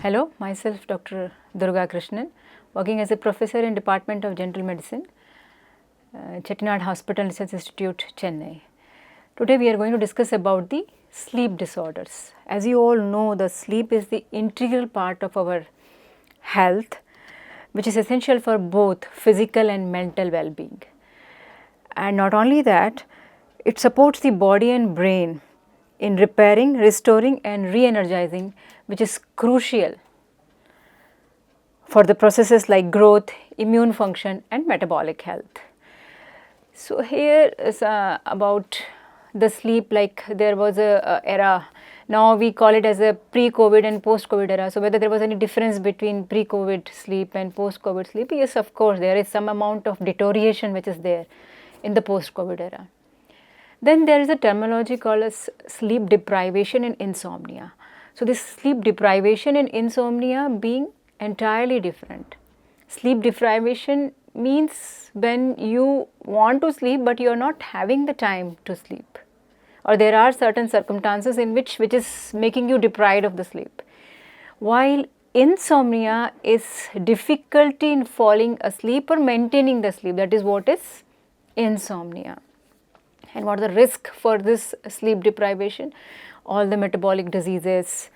Hello, myself Dr. Durga Krishnan, working as a professor in Department of General Medicine, Chettinad Hospital Research Institute, Chennai. Today we are going to discuss about the sleep disorders. As you all know, the sleep is the integral part of our health, which is essential for both physical and mental well-being. And not only that, it supports the body and brain in repairing, restoring and re-energizing, which is crucial for the processes like growth, immune function and metabolic health. So here is about the sleep, like there was a era, now we call it as a pre-COVID and post-COVID era. So whether there was any difference between pre-COVID sleep and post-COVID sleep, yes, of course there is some amount of deterioration which is there in the post-COVID era. Then there is a terminology called as sleep deprivation and insomnia. So this sleep deprivation and insomnia being entirely different. Sleep deprivation means when you want to sleep but you are not having the time to sleep, or there are certain circumstances in which is making you deprived of the sleep. While insomnia is difficulty in falling asleep or maintaining the sleep, that is what is insomnia. And what are the risk for this sleep deprivation? All the metabolic diseases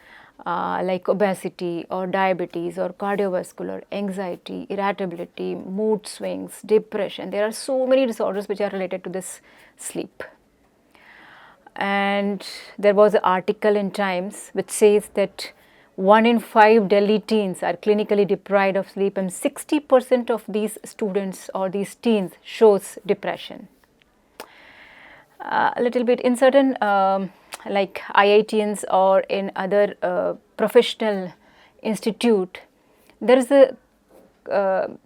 like obesity or diabetes or cardiovascular, anxiety, irritability, mood swings, depression. There are so many disorders which are related to this sleep. And there was an article in Times which says that 1 in 5 Delhi teens are clinically deprived of sleep, and 60% of these students or these teens shows depression. A little bit in certain like IITians or in other professional institute, there is a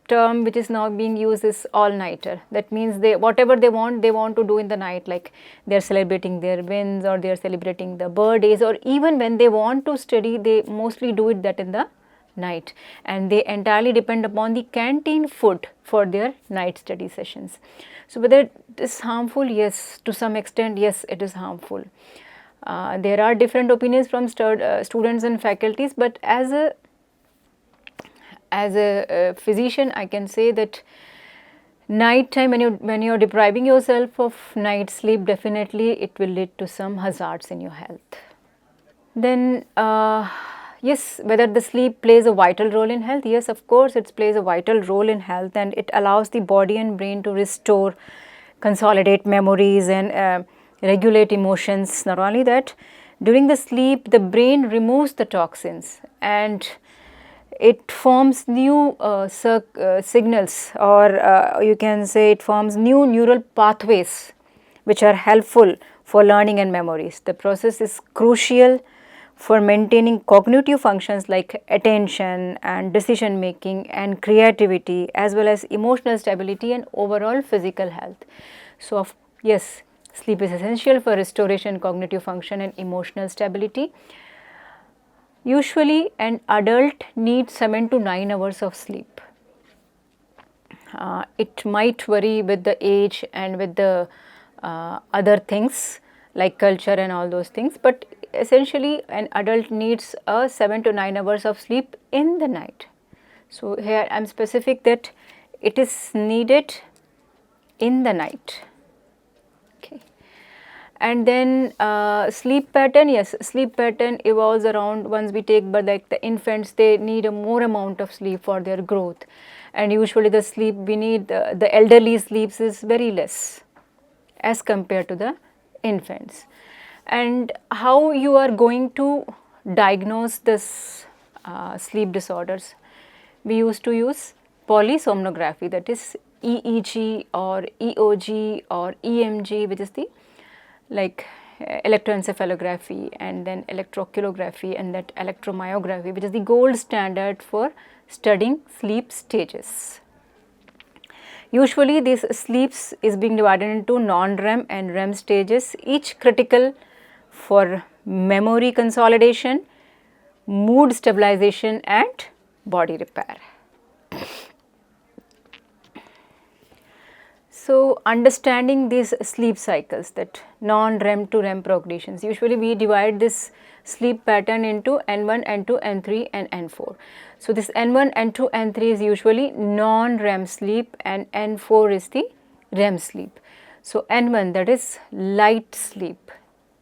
term which is now being used is all-nighter. That means whatever they want to do in the night, like they are celebrating their wins or they are celebrating the birthdays, or even when they want to study, they mostly do it that in the night, and they entirely depend upon the canteen food for their night study sessions. So whether it is harmful? Yes, to some extent, yes, it is harmful. There are different opinions from students and faculties, but as a physician, I can say that night time, when you are depriving yourself of night sleep, definitely it will lead to some hazards in your health. Then yes, whether the sleep plays a vital role in health? Yes, of course it plays a vital role in health, and it allows the body and brain to restore, consolidate memories and regulate emotions. Not only that, during the sleep the brain removes the toxins and it forms new signals, or you can say it forms new neural pathways which are helpful for learning and memories. The process is crucial for maintaining cognitive functions like attention and decision making and creativity, as well as emotional stability and overall physical health. So yes, sleep is essential for restoration, cognitive function and emotional stability. Usually an adult needs 7 to 9 hours of sleep. It might vary with the age and with the other things like culture and all those things, but essentially an adult needs 7 to 9 hours of sleep in the night. So here I am specific that it is needed in the night. Okay. And then sleep pattern, yes, sleep pattern evolves around, once we take, but like the infants, they need a more amount of sleep for their growth, and usually the sleep we need, the elderly sleeps is very less as compared to the infants. And how you are going to diagnose this sleep disorders? We used to use polysomnography, that is EEG or EOG or EMG, which is the like electroencephalography, and then electroculography, and that electromyography, which is the gold standard for studying sleep stages. Usually this sleeps is being divided into non-REM and REM stages, each critical for memory consolidation, mood stabilization and body repair. So understanding these sleep cycles, that non-REM to REM progressions, usually we divide this sleep pattern into N1, N2, N3 and N4. So this N1, N2, N3 is usually non-REM sleep and N4 is the REM sleep. So N1, that is light sleep,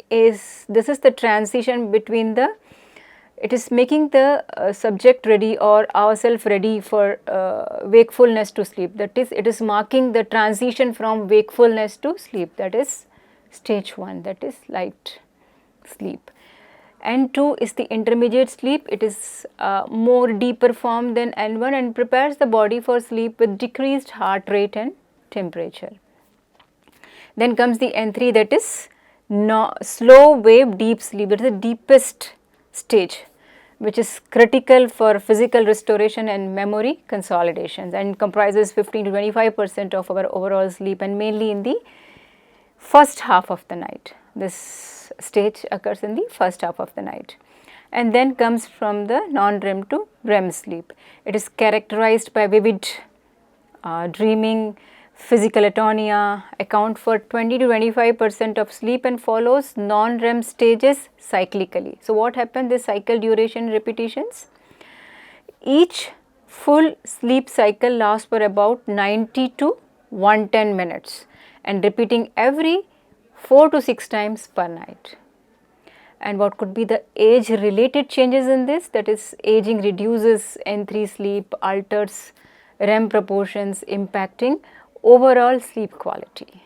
this is the transition between the, it is making the subject ready or ourself ready for wakefulness to sleep. That is, it is marking the transition from wakefulness to sleep, that is stage 1, that is light sleep. N2 is the intermediate sleep, it is more deeper form than N1 and prepares the body for sleep with decreased heart rate and temperature. Then comes the N3, that is slow wave deep sleep, that is the deepest stage, which is critical for physical restoration and memory consolidations and comprises 15 to 25% of our overall sleep and mainly in the first half of the night. This stage occurs in the first half of the night. And then comes from the non-REM to REM sleep. It is characterized by vivid dreaming, physical atonia, account for 20 to 25% of sleep and follows non-REM stages cyclically. So what happens, this cycle duration repetitions? Each full sleep cycle lasts for about 90 to 110 minutes and repeating every 4 to 6 times per night. And what could be the age related changes in this? That is, aging reduces N3 sleep, alters REM proportions, impacting overall sleep quality.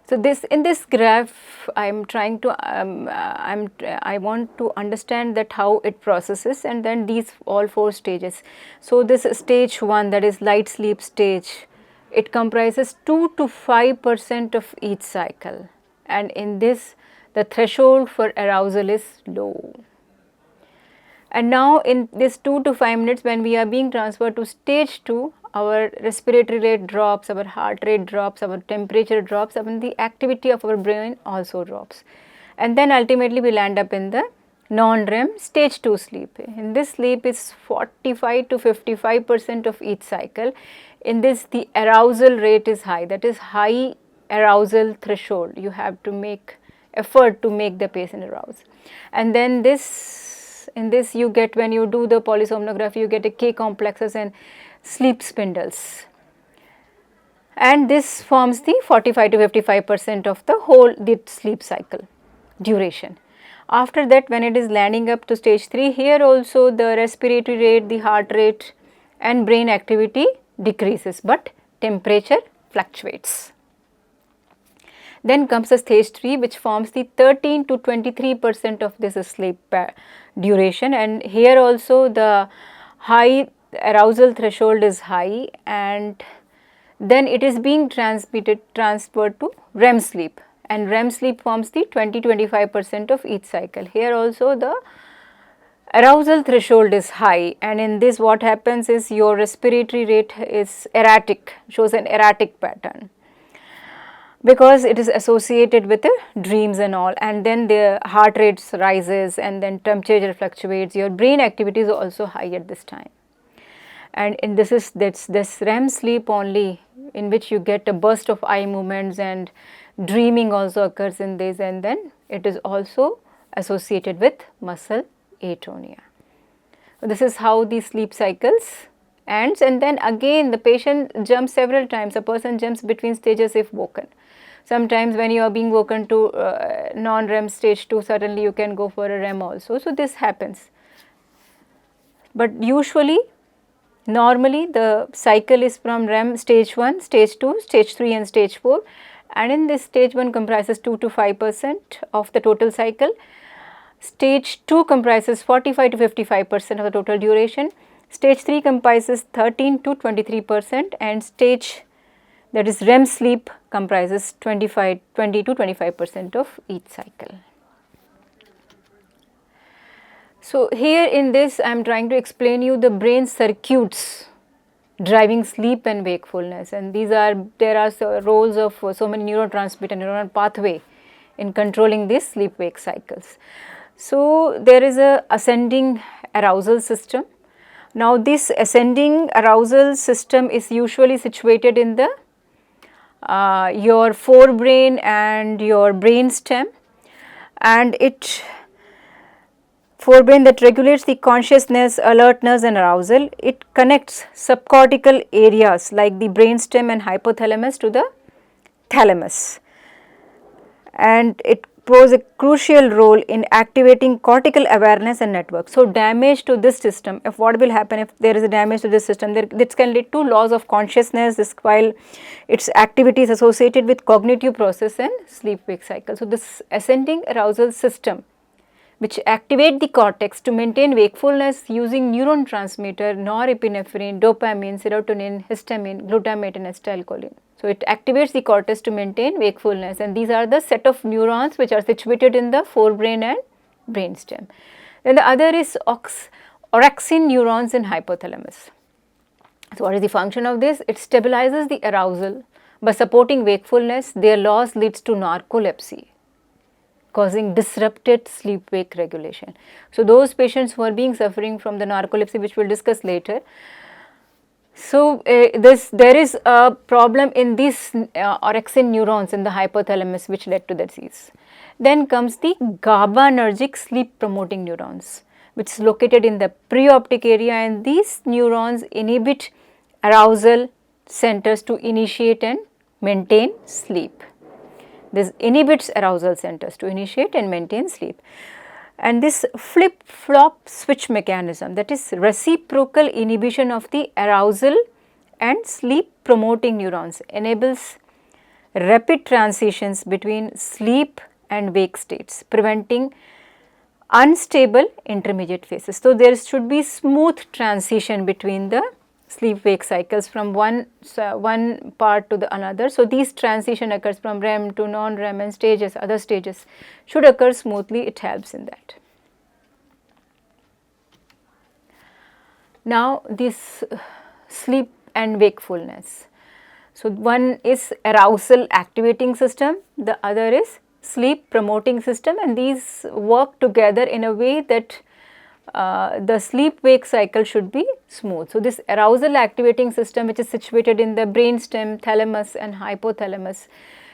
So this, in this graph, I am trying to I want to understand that how it processes, and then these all 4 stages. So this stage 1, that is light sleep stage, it comprises 2 to 5% of each cycle, and in this the threshold for arousal is low. And now in this 2 to 5 minutes, when we are being transferred to stage 2, our respiratory rate drops, our heart rate drops, our temperature drops, and the activity of our brain also drops. And then ultimately we will end up in the non-REM stage 2 sleep. In this sleep is 45 to 55% of each cycle. In this the arousal rate is high, that is high arousal threshold. You have to make effort to make the patient arouse. And then this, in this you get, when you do the polysomnography, you get a K complexes and sleep spindles, and this forms the 45 to 55% of the whole sleep cycle duration. After that, when it is landing up to stage 3, here also the respiratory rate, the heart rate and brain activity decreases, but temperature fluctuates. Then comes the stage 3, which forms the 13 to 23% of this sleep duration, and here also the high arousal threshold is high, and then it is being transferred to REM sleep, and REM sleep forms the 20-25% of each cycle. Here also the arousal threshold is high, and in this what happens is your respiratory rate is erratic, shows an erratic pattern, because it is associated with the dreams and all, and then the heart rate rises and then temperature fluctuates, your brain activity is also high at this time. And in this REM sleep only, in which you get a burst of eye movements and dreaming also occurs in this, and then it is also associated with muscle atonia. This is how the sleep cycles ends, and then again the patient jumps several times. A person jumps between stages if woken. Sometimes when you are being woken to non-REM stage 2, suddenly you can go for a REM also. So this happens, but usually normally the cycle is from REM stage 1, stage 2, stage 3 and stage 4, and in this stage 1 comprises 2 to 5% of the total cycle, stage 2 comprises 45 to 55% of the total duration, stage 3 comprises 13 to 23%, and stage, that is REM sleep, comprises 20 to 25% of each cycle. So here in this I am trying to explain you the brain circuits driving sleep and wakefulness, and there are roles of so many neurotransmitter neuron pathway in controlling these sleep wake cycles. So there is a ascending arousal system. Now this ascending arousal system is usually situated in the your forebrain and your brain stem. and it forebrain that regulates the consciousness, alertness and arousal. It connects subcortical areas like the brainstem and hypothalamus to the thalamus, and it plays a crucial role in activating cortical awareness and network. So, damage to this system, if what will happen if there is a damage to this system, this can lead to loss of consciousness, this while its activity is associated with cognitive process and sleep wake cycle. So, this ascending arousal system which activate the cortex to maintain wakefulness using neuron transmitter, norepinephrine, dopamine, serotonin, histamine, glutamate and acetylcholine. So, it activates the cortex to maintain wakefulness, and these are the set of neurons which are situated in the forebrain and brainstem. Then the other is orexin neurons in hypothalamus. So, what is the function of this? It stabilizes the arousal by supporting wakefulness. Their loss leads to narcolepsy, causing disrupted sleep-wake regulation. So, those patients who are being suffering from the narcolepsy, which we will discuss later. So, there is a problem in these orexin neurons in the hypothalamus which led to the disease. Then comes the GABAergic sleep promoting neurons, which is located in the preoptic area, and these neurons inhibit arousal centers to initiate and maintain sleep. This inhibits arousal centers to initiate and maintain sleep. And this flip-flop switch mechanism, that is reciprocal inhibition of the arousal and sleep promoting neurons, enables rapid transitions between sleep and wake states, preventing unstable intermediate phases. So, there should be smooth transition between the sleep wake cycles from one part to the another. So, these transition occurs from REM to non-REM and stages, other stages should occur smoothly, it helps in that. Now, this sleep and wakefulness. So, one is arousal activating system, the other is sleep promoting system, and these work together in a way that the sleep wake cycle should be smooth. So, this arousal activating system, which is situated in the brainstem, thalamus and hypothalamus,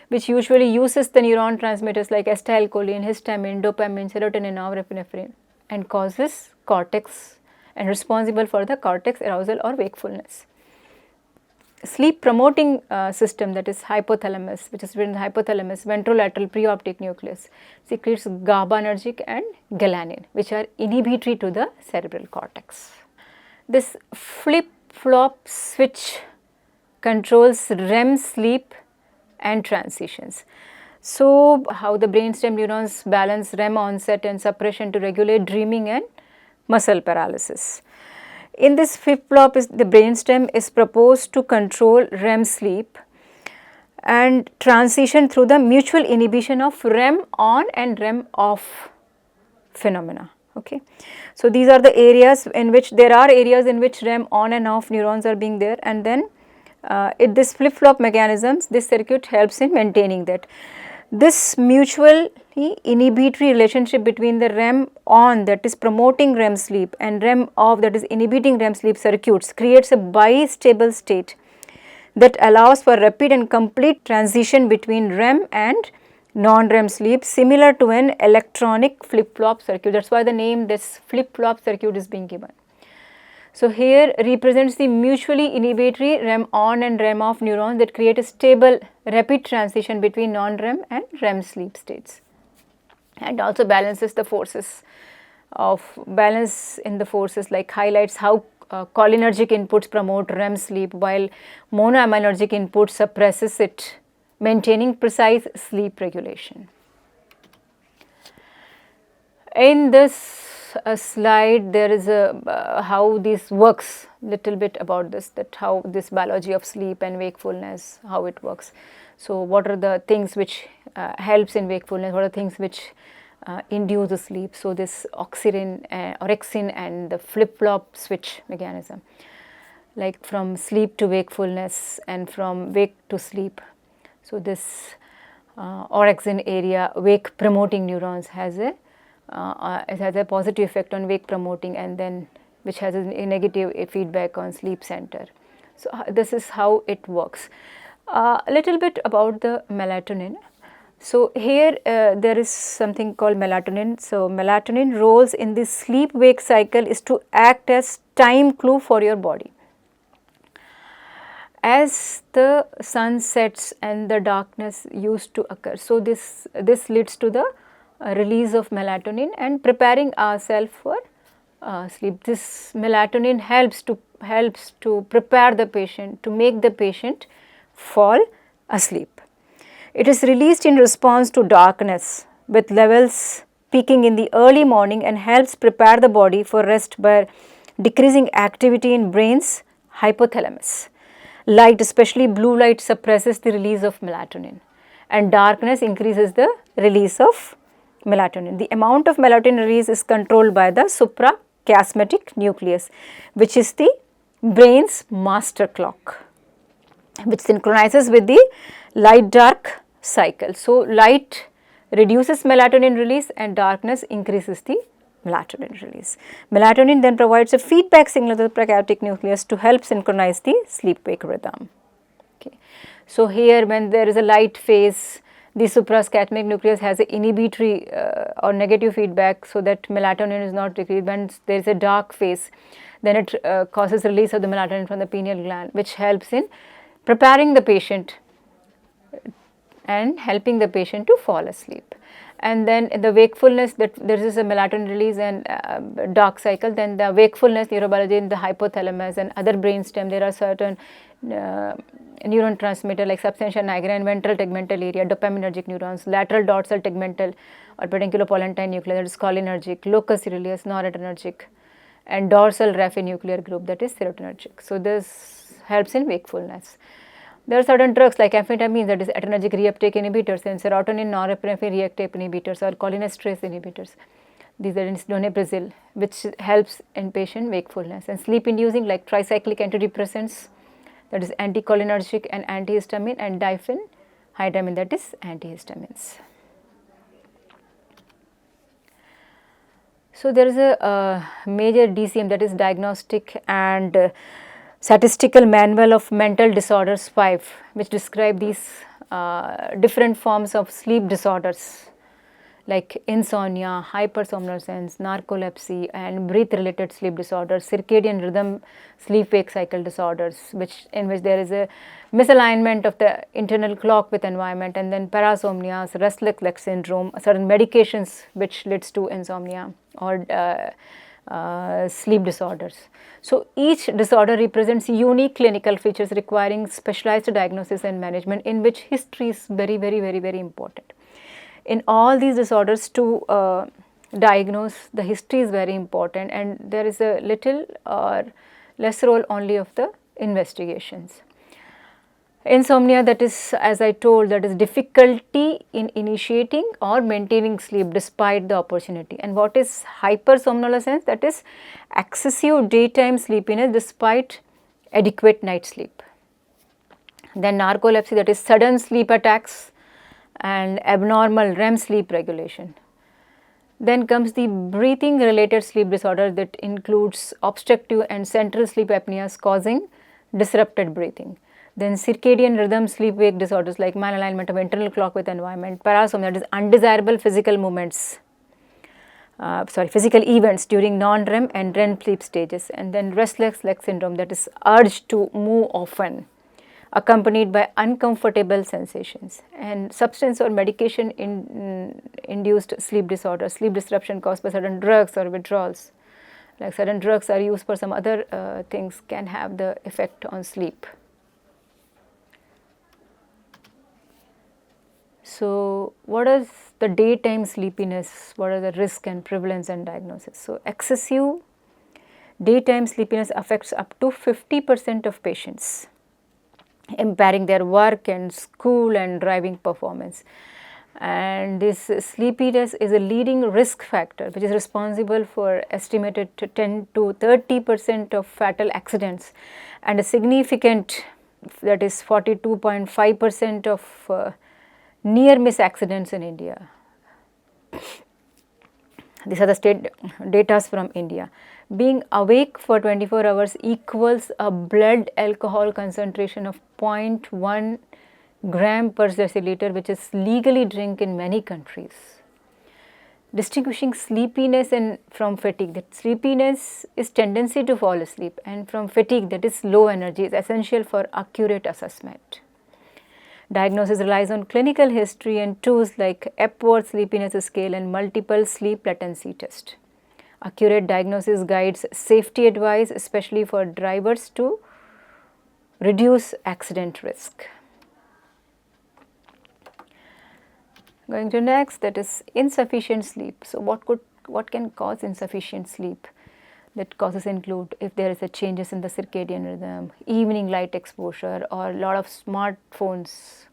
which usually uses the neuron transmitters like acetylcholine, histamine, dopamine, serotonin, norepinephrine, and causes cortex and responsible for the cortex arousal or wakefulness. Sleep promoting system, that is hypothalamus, which is within the hypothalamus, ventrolateral preoptic nucleus, secretes GABAergic and galanin, which are inhibitory to the cerebral cortex. This flip-flop switch controls REM sleep and transitions. So, how the brainstem neurons balance REM onset and suppression to regulate dreaming and muscle paralysis. In this flip-flop, the brainstem is proposed to control REM sleep and transition through the mutual inhibition of REM on and REM off phenomena. Okay. So, these are the areas in which there are areas in which REM on and off neurons are being there, and then this flip-flop mechanisms, this circuit helps in maintaining that. This mutually inhibitory relationship between the REM on, that is promoting REM sleep, and REM off, that is inhibiting REM sleep circuits, creates a bistable state that allows for rapid and complete transition between REM and non-REM sleep, similar to an electronic flip-flop circuit. That is why the name this flip-flop circuit is being given. So, here represents the mutually inhibitory REM on and REM off neurons that create a stable rapid transition between non-REM and REM sleep states, and also balances the forces of balance in the forces, like highlights how cholinergic inputs promote REM sleep while monoaminergic input suppresses it, maintaining precise sleep regulation. In this slide, there is a how this works, little bit about this, that how this biology of sleep and wakefulness, how it works. So, what are the things which helps in wakefulness, what are the things which induce the sleep. So, this orexin and the flip-flop switch mechanism, like from sleep to wakefulness and from wake to sleep. So, this orexin area wake promoting neurons has a it has a positive effect on wake promoting, and then which has a negative feedback on sleep center. So, this is how it works. A little bit about the melatonin. So here there is something called melatonin. So melatonin roles in the sleep-wake cycle is to act as time clue for your body. As the sun sets and the darkness used to occur, so this leads to the release of melatonin and preparing ourselves for sleep. This melatonin helps to prepare the patient, to make the patient fall asleep. It is released in response to darkness, with levels peaking in the early morning, and helps prepare the body for rest by decreasing activity in brain's hypothalamus. Light, especially blue light, suppresses the release of melatonin, and darkness increases the release of melatonin. The amount of melatonin release is controlled by the suprachiasmatic nucleus, which is the brain's master clock, which synchronizes with the light dark cycle. So, light reduces melatonin release and darkness increases the melatonin release. Melatonin then provides a feedback signal to the prechaotic nucleus to help synchronize the sleep-wake rhythm. Okay. So, here when there is a light phase, the suprachiasmatic nucleus has an inhibitory or negative feedback, so that melatonin is not decreased. When there is a dark phase, then it causes release of the melatonin from the pineal gland, which helps in preparing the patient and helping the patient to fall asleep. And then the wakefulness, that there is a melatonin release and dark cycle, then the wakefulness neurobiology in the hypothalamus and other brainstem, there are certain neuron transmitter like substantia nigra and ventral tegmental area, dopaminergic neurons, lateral dorsal tegmental or pedunculopollentine nucleus, that is cholinergic, locus coeruleus noradrenergic, and dorsal raphe group, that is serotonergic. So this helps in wakefulness. There are certain drugs like amphetamines, that is adrenergic reuptake inhibitors, and serotonin norepinephrine reuptake inhibitors or cholinesterase inhibitors. These are donepezil, which helps in patient wakefulness, and sleep inducing like tricyclic antidepressants, that is anticholinergic and antihistamine, and diphenhydramine, that is antihistamines. So there is a major DCM, that is Diagnostic and Statistical Manual of Mental Disorders 5, which describe these different forms of sleep disorders like insomnia, hypersomnolence, narcolepsy, and breath-related sleep disorders, circadian rhythm sleep-wake cycle disorders, in which there is a misalignment of the internal clock with environment, and then parasomnias, restless leg syndrome, certain medications which leads to insomnia or sleep disorders. So each disorder represents unique clinical features requiring specialized diagnosis and management, in which history is very important. In all these disorders, to diagnose, the history is very important, and there is a little or less role only of the investigations. Insomnia, that is, as I told, that is difficulty in initiating or maintaining sleep despite the opportunity. And what is hypersomnolence? That is excessive daytime sleepiness despite adequate night sleep. Then narcolepsy, that is sudden sleep attacks and abnormal REM sleep regulation. Then comes the breathing related sleep disorder, that includes obstructive and central sleep apneas causing disrupted breathing. Then circadian rhythm sleep-wake disorders like misalignment of internal clock with environment, parasomnia, that is undesirable physical movements, physical events during non-REM and REM sleep stages. And then restless leg syndrome, that is urge to move often, accompanied by uncomfortable sensations. And substance or medication induced sleep disorders, sleep disruption caused by certain drugs or withdrawals, like certain drugs are used for some other things, can have the effect on sleep. So what is the daytime sleepiness? What are the risk and prevalence and diagnosis? So excessive daytime sleepiness affects up to 50% of patients, impairing their work and school and driving performance. And this sleepiness is a leading risk factor which is responsible for estimated 10 to 30% of fatal accidents, and a significant, that is 42.5% of near miss accidents in India. These are the state data from India. Being awake for 24 hours equals a blood alcohol concentration of 0.1 gram per deciliter, which is legally drink in many countries. Distinguishing sleepiness and from fatigue, that sleepiness is tendency to fall asleep, and from fatigue, that is low energy, is essential for accurate assessment. Diagnosis relies on clinical history and tools like Epworth Sleepiness Scale and multiple sleep latency test. Accurate diagnosis guides safety advice, especially for drivers, to reduce accident risk. Going to next, that is insufficient sleep. So what can cause insufficient sleep? That causes include if there is a changes in the circadian rhythm, evening light exposure, or a lot of smartphones,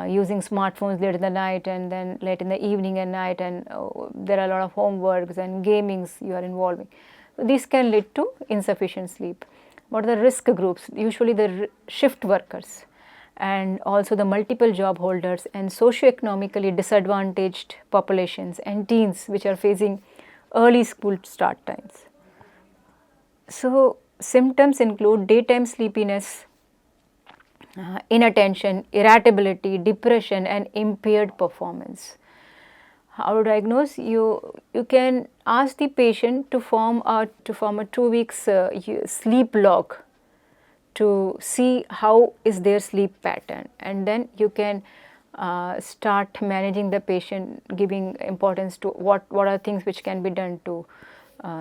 using smartphones late in the night and then late in the evening and night, and there are a lot of homeworks and gamings you are involving. So these can lead to insufficient sleep. What are the risk groups? Usually the shift workers, and also the multiple job holders and socioeconomically disadvantaged populations and teens which are facing early school start times. So symptoms include daytime sleepiness, inattention, irritability, depression, and impaired performance. How to diagnose? You can ask the patient to form a 2 weeks sleep log to see how is their sleep pattern, and then you can start managing the patient, giving importance to what are things which can be done to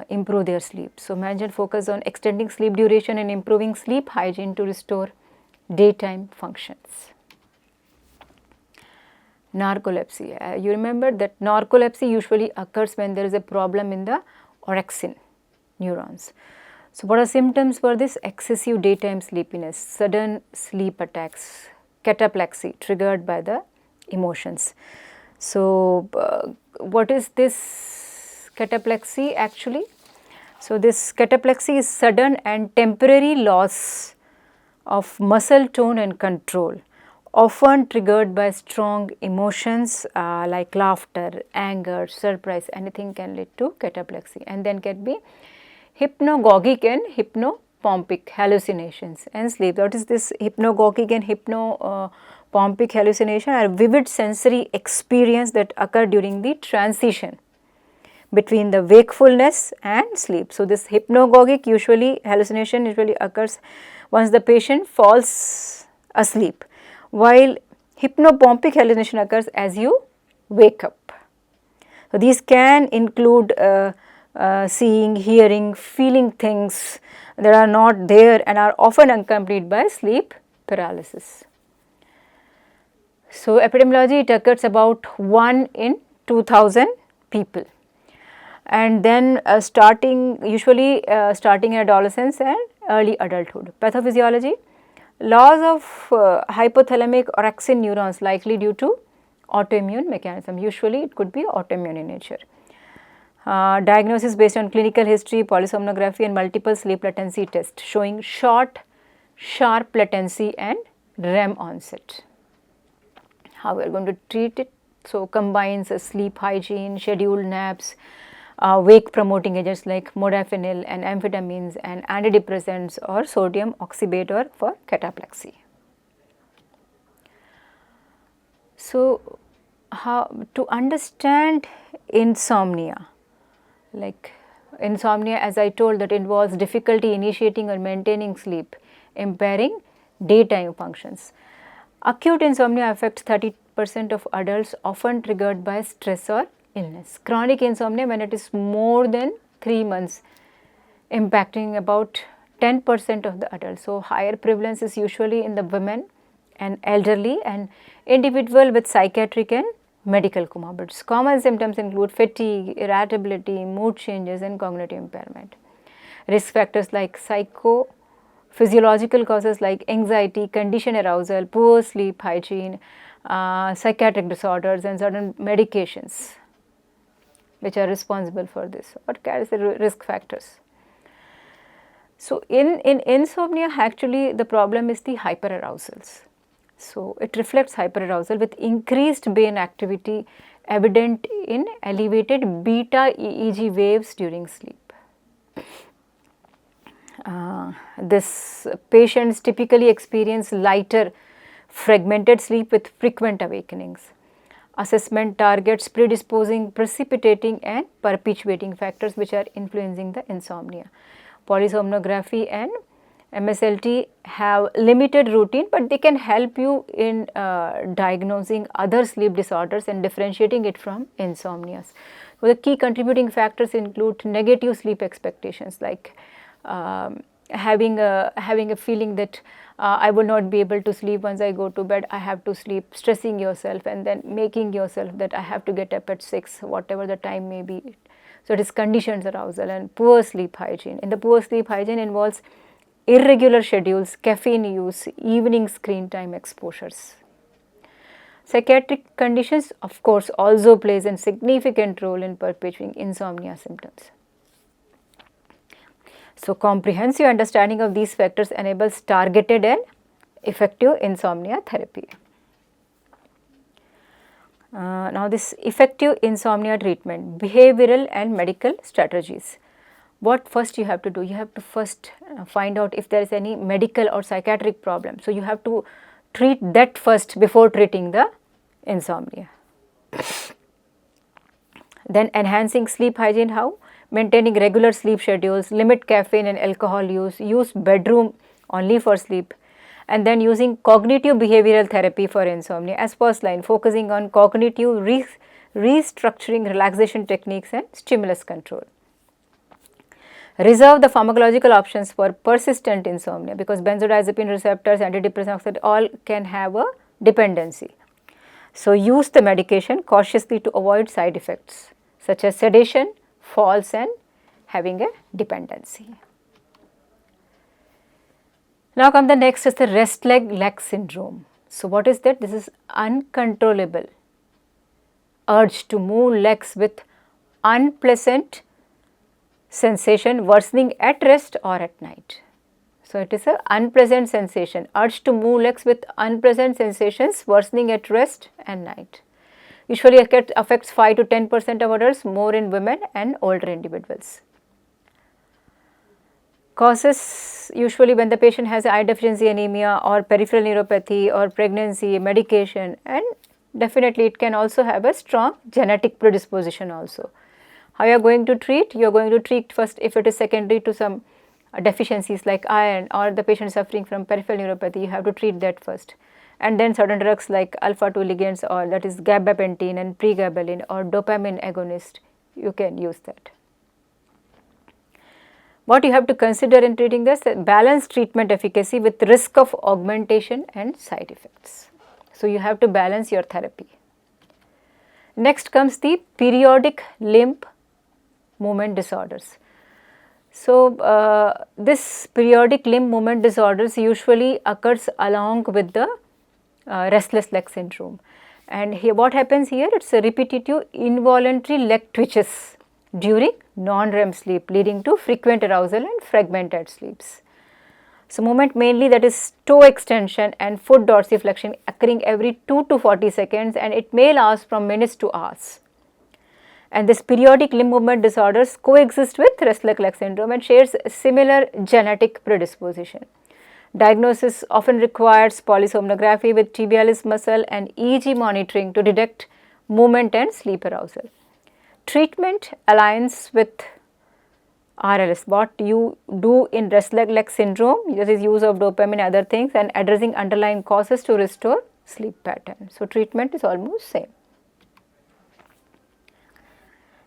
improve their sleep. So management focus on extending sleep duration and improving sleep hygiene to restore daytime functions. Narcolepsy. You remember that narcolepsy usually occurs when there is a problem in the orexin neurons. So what are symptoms for this? Excessive daytime sleepiness, sudden sleep attacks, cataplexy triggered by the emotions. So what is this cataplexy actually? So this cataplexy is sudden and temporary loss of muscle tone and control, often triggered by strong emotions like laughter, anger, surprise. Anything can lead to cataplexy, and then can be hypnagogic and hypnopompic hallucinations and sleep. What is this hypnagogic and hypnopompic hallucination? Are vivid sensory experience that occur during the transition between the wakefulness and sleep. So this hypnagogic hallucination usually occurs once the patient falls asleep, while hypnopompic hallucination occurs as you wake up. So these can include seeing, hearing, feeling things that are not there and are often accompanied by sleep paralysis. So epidemiology, it occurs about 1 in 2000 people, and then starting in adolescence and early adulthood. Pathophysiology, loss of hypothalamic orexin neurons likely due to autoimmune mechanism. Usually it could be autoimmune in nature. Diagnosis based on clinical history, polysomnography, and multiple sleep latency tests showing short, sharp latency and REM onset. How we are going to treat it? So combines sleep hygiene, scheduled naps, wake promoting agents like modafinil and amphetamines, and antidepressants or sodium oxybate or for cataplexy. So how to understand insomnia? Like insomnia, as I told, that involves difficulty initiating or maintaining sleep, impairing daytime functions. Acute insomnia affects 30% of adults, often triggered by stress or illness. Chronic insomnia, when it is more than 3 months, impacting about 10% of the adults. So higher prevalence is usually in the women and elderly and individual with psychiatric and medical comorbidities. Common symptoms include fatigue, irritability, mood changes, and cognitive impairment. Risk factors like physiological causes like anxiety, conditioned arousal, poor sleep hygiene, psychiatric disorders, and certain medications which are responsible for this. What carries the risk factors? So in insomnia, actually the problem is the hyperarousals. So it reflects hyperarousal with increased brain activity evident in elevated beta EEG waves during sleep. This patients typically experience lighter fragmented sleep with frequent awakenings. Assessment targets predisposing, precipitating and perpetuating factors which are influencing the insomnia. Polysomnography and MSLT have limited routine, but they can help you in diagnosing other sleep disorders and differentiating it from insomnias. So, the key contributing factors include negative sleep expectations, like having a feeling that I will not be able to sleep once I go to bed, I have to sleep, stressing yourself and then making yourself that I have to get up at 6, whatever the time may be. So, it is conditioned arousal and poor sleep hygiene. In the poor sleep hygiene involves irregular schedules, caffeine use, evening screen time exposures. Psychiatric conditions of course also plays a significant role in perpetuating insomnia symptoms. So, comprehensive understanding of these factors enables targeted and effective insomnia therapy. Now, this effective insomnia treatment, behavioral and medical strategies. What first you have to do? You have to first find out if there is any medical or psychiatric problem. So, you have to treat that first before treating the insomnia. Then enhancing sleep hygiene, how? Maintaining regular sleep schedules, limit caffeine and alcohol use bedroom only for sleep, and then using cognitive behavioral therapy for insomnia as first line, focusing on cognitive restructuring, relaxation techniques and stimulus control. Reserve the pharmacological options for persistent insomnia, because benzodiazepine receptors, antidepressants, all can have a dependency. So, use the medication cautiously to avoid side effects such as sedation, falls and having a dependency. Now come the next is the restless leg syndrome. So, what is that? This is uncontrollable urge to move legs with unpleasant sensation worsening at rest or at night. So, it is an unpleasant sensation, urge to move legs with unpleasant sensations worsening at rest and night. Usually it affects 5 to 10% of adults, more in women and older individuals. Causes usually when the patient has iron deficiency anemia or peripheral neuropathy or pregnancy, medication, and definitely it can also have a strong genetic predisposition also. How you are going to treat? You are going to treat first if it is secondary to some deficiencies like iron, or the patient suffering from peripheral neuropathy, you have to treat that first. And then certain drugs like alpha 2 ligands, or that is gabapentin and pregabalin or dopamine agonist, you can use that. What you have to consider in treating this? Balanced treatment efficacy with risk of augmentation and side effects. So, you have to balance your therapy. Next comes the periodic limb movement disorders. So, this periodic limb movement disorders usually occurs along with the restless leg syndrome, and here what happens here? It is a repetitive involuntary leg twitches during non-REM sleep, leading to frequent arousal and fragmented sleeps. So, movement mainly, that is toe extension and foot dorsiflexion, occurring every 2 to 40 seconds, and it may last from minutes to hours. And this periodic limb movement disorders coexist with restless leg syndrome and shares similar genetic predisposition. Diagnosis often requires polysomnography with tibialis muscle and EEG monitoring to detect movement and sleep arousal. Treatment aligns with RLS, what you do in restless leg syndrome, that is use of dopamine, other things, and addressing underlying causes to restore sleep pattern. So, treatment is almost same.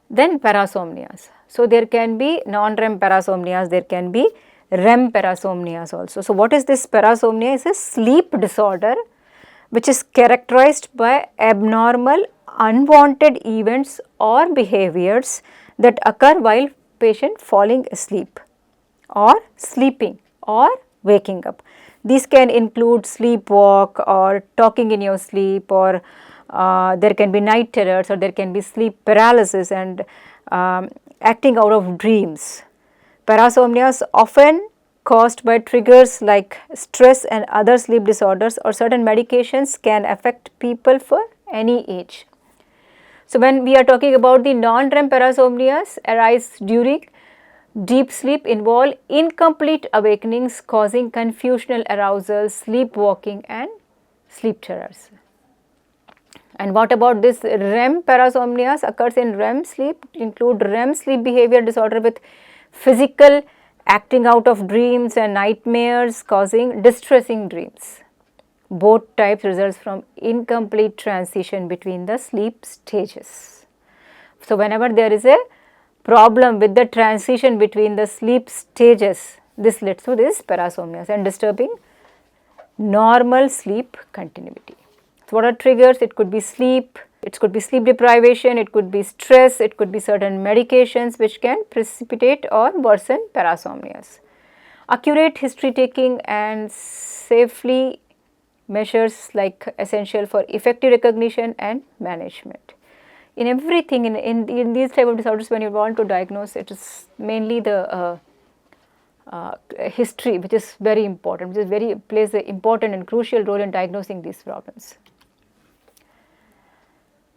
Then parasomnias. So, there can be non-REM parasomnias, there can be REM parasomnias also. So, what is this parasomnia? Is a sleep disorder which is characterized by abnormal, unwanted events or behaviors that occur while patient falling asleep or sleeping or waking up. These can include sleepwalk or talking in your sleep, or there can be night terrors, or there can be sleep paralysis and acting out of dreams. Parasomnias often caused by triggers like stress and other sleep disorders, or certain medications can affect people for any age. So, when we are talking about the non-REM parasomnias arise during deep sleep, involve incomplete awakenings causing confusional arousal, sleepwalking and sleep terrors. And what about this REM parasomnias occurs in REM sleep, include REM sleep behavior disorder with physical acting out of dreams and nightmares causing distressing dreams. Both types results from incomplete transition between the sleep stages. So, whenever there is a problem with the transition between the sleep stages, this leads to this parasomnias and disturbing normal sleep continuity. So, what are triggers? It could be sleep, it could be sleep deprivation, it could be stress, it could be certain medications which can precipitate or worsen parasomnias. Accurate history taking and safely measures like essential for effective recognition and management. In everything in these type of disorders, when you want to diagnose, it is mainly the history which is very important, which is plays an important and crucial role in diagnosing these problems.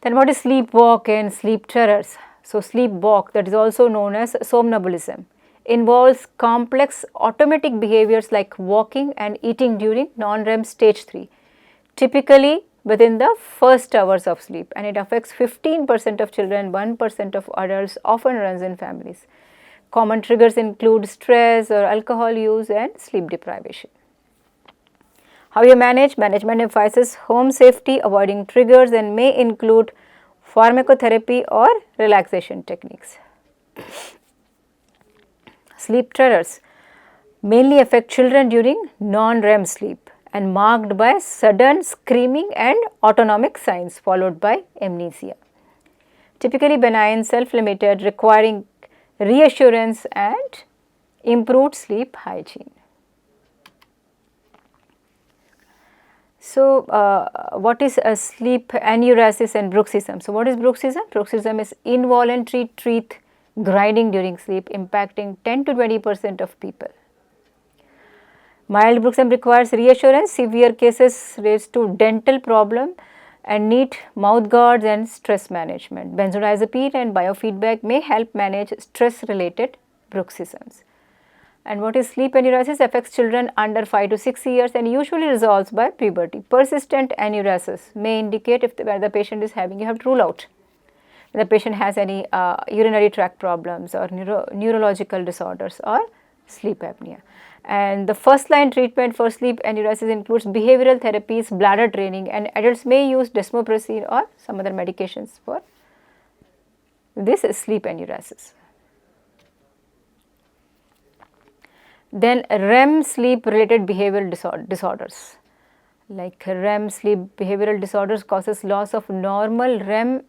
Then what is sleepwalk and sleep terrors? So, sleepwalk, that is also known as somnambulism, involves complex automatic behaviors like walking and eating during non-REM stage 3, typically within the first hours of sleep, and it affects 15% of children, 1% of adults, often runs in families. Common triggers include stress or alcohol use and sleep deprivation. How you manage? Management emphasizes home safety, avoiding triggers, and may include pharmacotherapy or relaxation techniques. Sleep terrors mainly affect children during non-REM sleep and marked by sudden screaming and autonomic signs followed by amnesia. Typically benign, self-limited, requiring reassurance and improved sleep hygiene. So, what is a sleep enuresis and bruxism? So, what is bruxism? Bruxism is involuntary teeth grinding during sleep, impacting 10 to 20% of people. Mild bruxism requires reassurance, severe cases leads to dental problem and need mouth guards and stress management. Benzodiazepine and biofeedback may help manage stress related bruxisms. And what is sleep enuresis? Affects children under 5 to 6 years and usually resolves by puberty. Persistent enuresis may indicate if where the patient is having, you have to rule out. If the patient has any urinary tract problems or neurological disorders or sleep apnea. And the first line treatment for sleep enuresis includes behavioral therapies, bladder training, and adults may use desmopressin or some other medications for this is sleep enuresis. Then REM sleep related behavioral disorders, like REM sleep behavioral disorders causes loss of normal REM.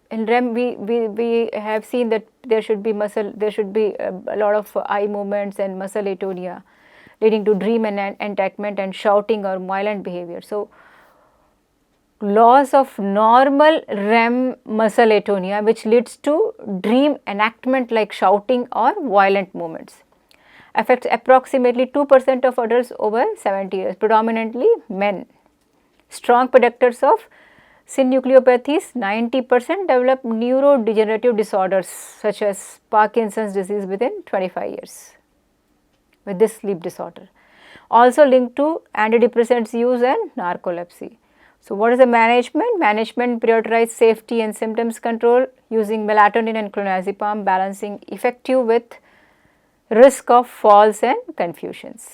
In REM we have seen that there should be a lot of eye movements and muscle atonia leading to dream enactment and shouting or violent behavior. So, loss of normal REM muscle atonia which leads to dream enactment like shouting or violent movements. Affects approximately 2% of adults over 70 years, predominantly men. Strong predictors of synucleinopathies, 90% develop neurodegenerative disorders such as Parkinson's disease within 25 years with this sleep disorder. Also linked to antidepressants use and narcolepsy. So, what is the management? Management prioritize safety and symptoms control using melatonin and clonazepam, balancing effective with risk of falls and confusions.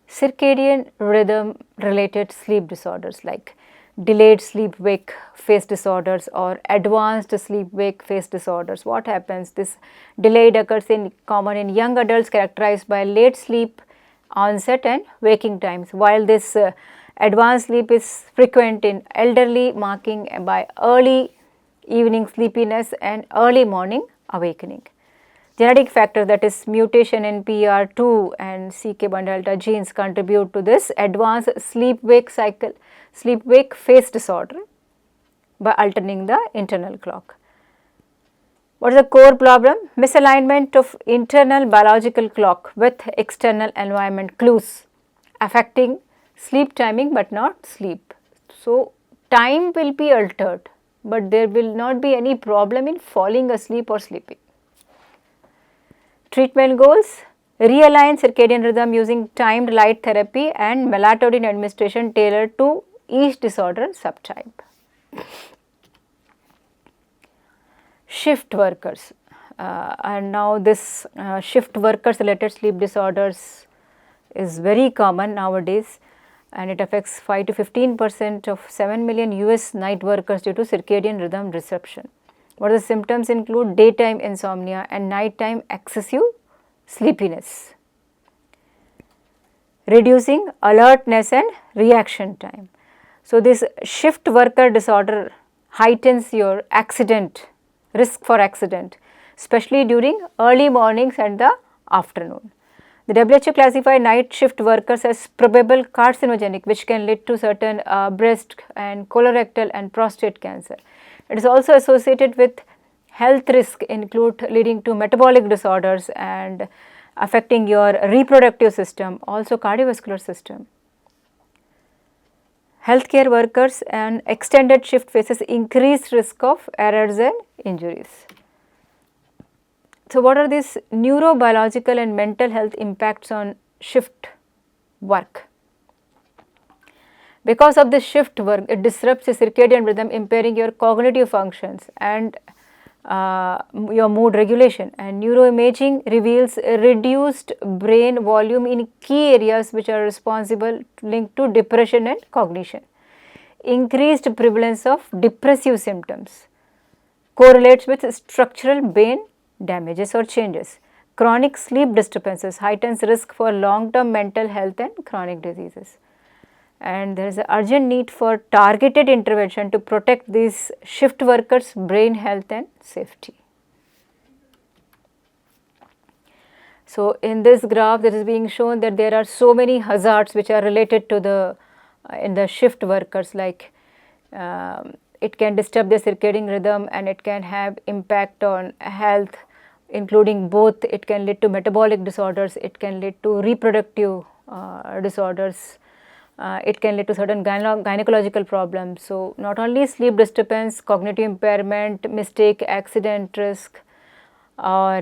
Circadian rhythm related sleep disorders like delayed sleep wake phase disorders or advanced sleep wake phase disorders. What happens? This delayed occurs common in young adults characterized by late sleep onset and waking times, while this advanced sleep is frequent in elderly, marking by early evening sleepiness and early morning awakening. Genetic factor, that is mutation in PR2 and CK1 delta genes, contribute to this advanced sleep wake cycle, sleep wake phase disorder by altering the internal clock. What is the core problem? Misalignment of internal biological clock with external environment clues affecting sleep timing but not sleep. So, time will be altered, but there will not be any problem in falling asleep or sleeping. Treatment goals: realign circadian rhythm using timed light therapy and melatonin administration tailored to each disorder subtype. Shift workers, and now this shift workers related sleep disorders is very common nowadays, and it affects 5 to 15% of 7 million US night workers due to circadian rhythm disruption. What are the symptoms include daytime insomnia and nighttime excessive sleepiness, reducing alertness and reaction time. So, this shift worker disorder heightens your risk for accident, especially during early mornings and the afternoon. The WHO classified night shift workers as probable carcinogenic, which can lead to certain breast and colorectal and prostate cancer. It is also associated with health risk include leading to metabolic disorders and affecting your reproductive system, also cardiovascular system. Healthcare workers and extended shift faces increased risk of errors and injuries. So, what are these neurobiological and mental health impacts on shift work? Because of this shift work, it disrupts the circadian rhythm, impairing your cognitive functions and your mood regulation, and neuroimaging reveals reduced brain volume in key areas which are responsible linked to depression and cognition. Increased prevalence of depressive symptoms correlates with structural brain damages or changes. Chronic sleep disturbances heightens risk for long-term mental health and chronic diseases. And there is an urgent need for targeted intervention to protect these shift workers' brain health and safety. So, in this graph that is being shown that there are so many hazards which are related to the in the shift workers, like it can disturb the circadian rhythm and it can have impact on health, including both it can lead to metabolic disorders, it can lead to reproductive disorders. It can lead to certain gynecological problems. So, not only sleep disturbance, cognitive impairment, mistake, accident risk or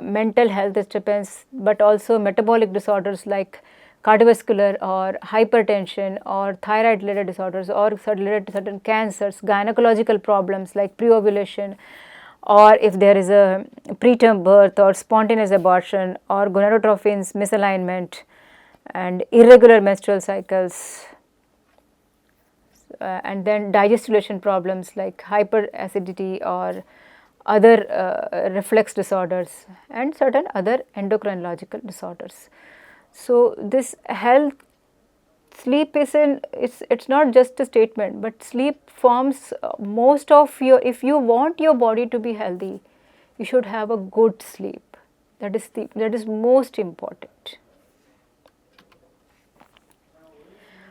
mental health disturbance, but also metabolic disorders like cardiovascular or hypertension or thyroid related disorders or related to certain cancers, gynecological problems like pre-ovulation, or if there is a preterm birth or spontaneous abortion or gonadotrophin's misalignment and irregular menstrual cycles, and then digestion problems like hyperacidity or other reflex disorders and certain other endocrinological disorders. So, this health sleep is it's not just a statement, but sleep forms most of your, if you want your body to be healthy, you should have a good sleep. That is most important.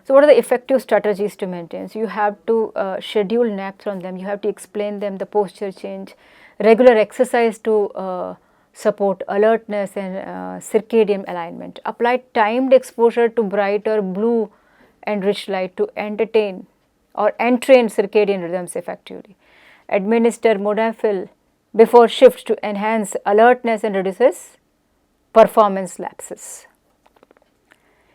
So, what are the effective strategies to maintain? So, you have to schedule naps on them, you have to explain them the posture change, regular exercise to support alertness and circadian alignment, apply timed exposure to bright or blue and rich light to entrain circadian rhythms effectively, administer modafinil before shifts to enhance alertness and reduces performance lapses.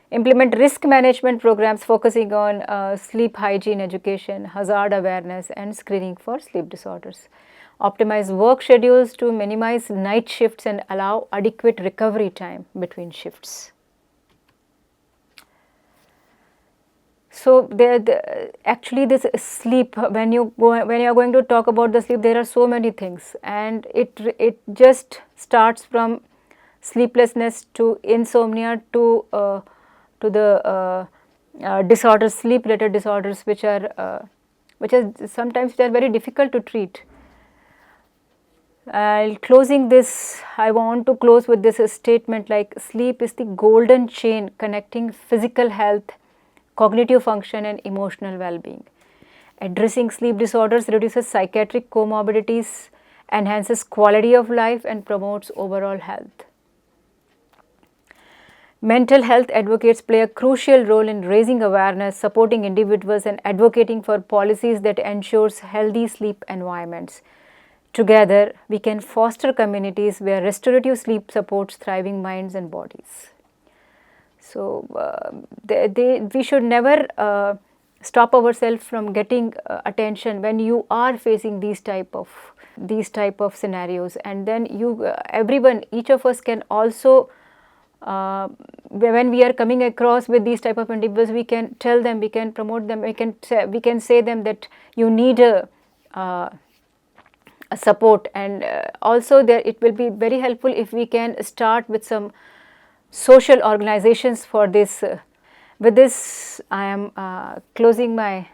Implement risk management programs focusing on sleep hygiene education, hazard awareness and screening for sleep disorders. Optimize work schedules to minimize night shifts and allow adequate recovery time between shifts. So, actually this sleep, when you are going to talk about the sleep, there are so many things, and it just starts from sleeplessness to insomnia to the disorders, sleep related disorders, which are sometimes they are very difficult to treat. Closing this, I want to close with this statement like sleep is the golden chain connecting physical health, cognitive function and emotional well-being. Addressing sleep disorders reduces psychiatric comorbidities, enhances quality of life and promotes overall health. Mental health advocates play a crucial role in raising awareness, supporting individuals and advocating for policies that ensures healthy sleep environments. together we can foster communities where restorative sleep supports thriving minds and bodies. So, we should never stop ourselves from getting attention when you are facing these type of scenarios, and then everyone, each of us can also, when we are coming across with these type of individuals, we can tell them, we can promote them, we can say them that you need a support, and also there it will be very helpful if we can start with some social organizations for this. With this, I am closing my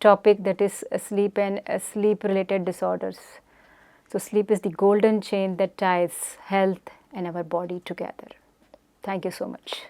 topic, that is sleep and sleep related disorders. So, sleep is the golden chain that ties health and our body together. Thank you so much.